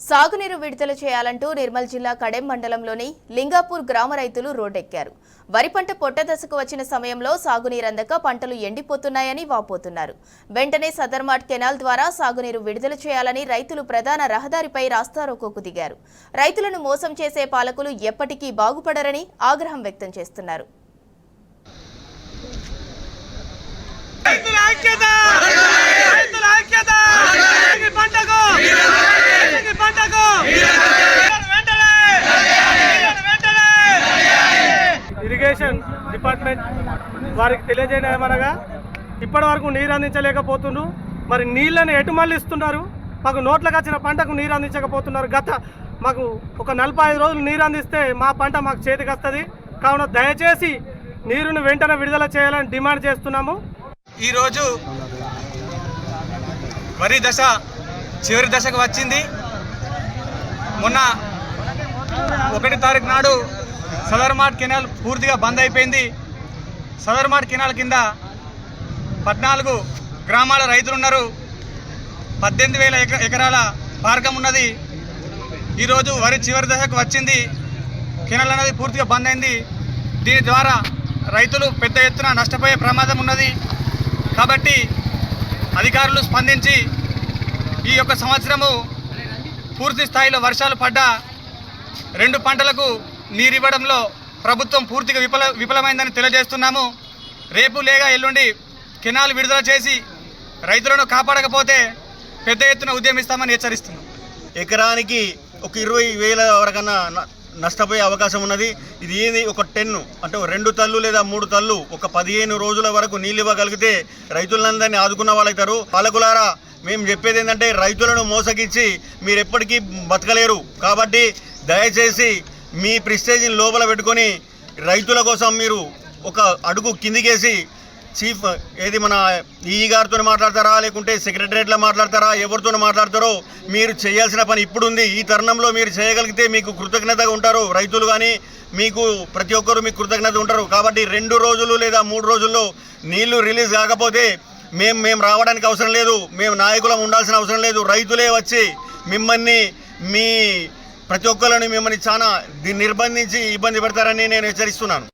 సాగునీరు విడుదల చేయాలంటూ నిర్మల్ జిల్లా కడెం మండలంలోని లింగాపూర్ గ్రామ రైతులు రోడ్డెక్కారు. వరి పంట పొట్ట దశకు వచ్చిన సమయంలో సాగునీరు అందక పంటలు ఎండిపోతున్నాయని వాపోతున్నారు. వెంటనే సదర్మాట్ కెనాల్ ద్వారా సాగునీరు విడుదల చేయాలని రైతులు ప్రధాన రహదారిపై రాస్తారోకోకు దిగారు. రైతులను మోసం చేసే పాలకులు ఎప్పటికీ బాగుపడరని ఆగ్రహం వ్యక్తం చేస్తున్నారు. ఇరిగేషన్ డిపార్ట్మెంట్ వారికి తెలియజేయడం ఏమనగా ఇప్పటి వరకు నీరు అందించలేకపోతున్నారు. మరి నీళ్ళని ఎటు మళ్ళిస్తున్నారు? మాకు నోట్లకు వచ్చిన పంటకు నీరు అందించకపోతున్నారు. మాకు ఒక 45 రోజులు నీరు అందిస్తే మా పంట మాకు చేతికి వస్తుంది. కావున దయచేసి నీరును వెంటనే విడుదల చేయాలని డిమాండ్ చేస్తున్నాము. ఈరోజు వరి దశ చివరి దశకు వచ్చింది. మొన్న 1 తారీఖు నాడు సదర్మాట్ కెనాల్ పూర్తిగా బంద్ అయిపోయింది. సదర్మాట్ కెనాల్ కింద 14 గ్రామాల రైతులు ఉన్నారు. 18,000 ఎకరాల పార్కం ఉన్నది. ఈరోజు వరి చివరి దశకు వచ్చింది. కెనాల్ అనేది పూర్తిగా బంద్ అయింది. దీని ద్వారా రైతులు పెద్ద ఎత్తున నష్టపోయే ప్రమాదం ఉన్నది. కాబట్టి అధికారులు స్పందించి ఈ యొక్క సంవత్సరము పూర్తి స్థాయిలో వర్షాలు పడ్డ 2 పంటలకు నీరివ్వడంలో ప్రభుత్వం పూర్తిగా విఫలమైందని తెలియజేస్తున్నాము. రేపు లేక ఎల్లుండి కెనాల్ విడుదల చేసి రైతులను కాపాడకపోతే పెద్ద ఎత్తున ఉద్యమిస్తామని హెచ్చరిస్తున్నాం. ఎకరానికి ఒక 20,000 వరకన్నా నష్టపోయే అవకాశం ఉన్నది. ఇది ఏది ఒక 10 అంటే 2 తల్లు లేదా 3 తల్లు ఒక 15 రోజుల వరకు నీళ్ళు ఇవ్వగలిగితే రైతులందరినీ ఆదుకున్న వాళ్ళవుతారు. పాలకులారా, మేము చెప్పేది ఏంటంటే రైతులను మోసగించి మీరు ఎప్పటికీ బతకలేరు. కాబట్టి దయచేసి మీ ప్రిస్టేజ్ని లోపల పెట్టుకొని రైతుల కోసం మీరు ఒక అడుగు కిందికేసి చీఫ్ ఏది మన ఈఈ గారితో మాట్లాడతారా, లేకుంటే సెక్రటరియట్లో మాట్లాడతారా, ఎవరితో మాట్లాడతారో మీరు చేయాల్సిన పని ఇప్పుడుంది. ఈ తరుణంలో మీరు చేయగలిగితే మీకు కృతజ్ఞతగా ఉంటారు రైతులు, కానీ మీకు ప్రతి ఒక్కరు మీకు కృతజ్ఞత ఉంటారు. కాబట్టి 2 రోజులు లేదా 3 రోజుల్లో నీళ్లు రిలీజ్ కాకపోతే మేము రావడానికి అవసరం లేదు, మేము నాయకులం ఉండాల్సిన అవసరం లేదు. రైతులే వచ్చి మిమ్మల్ని ప్రతి ఒక్కరిని మిమ్మల్ని చాలా నిర్బంధించి ఇబ్బంది పెడతారని నేను హెచ్చరిస్తున్నాను.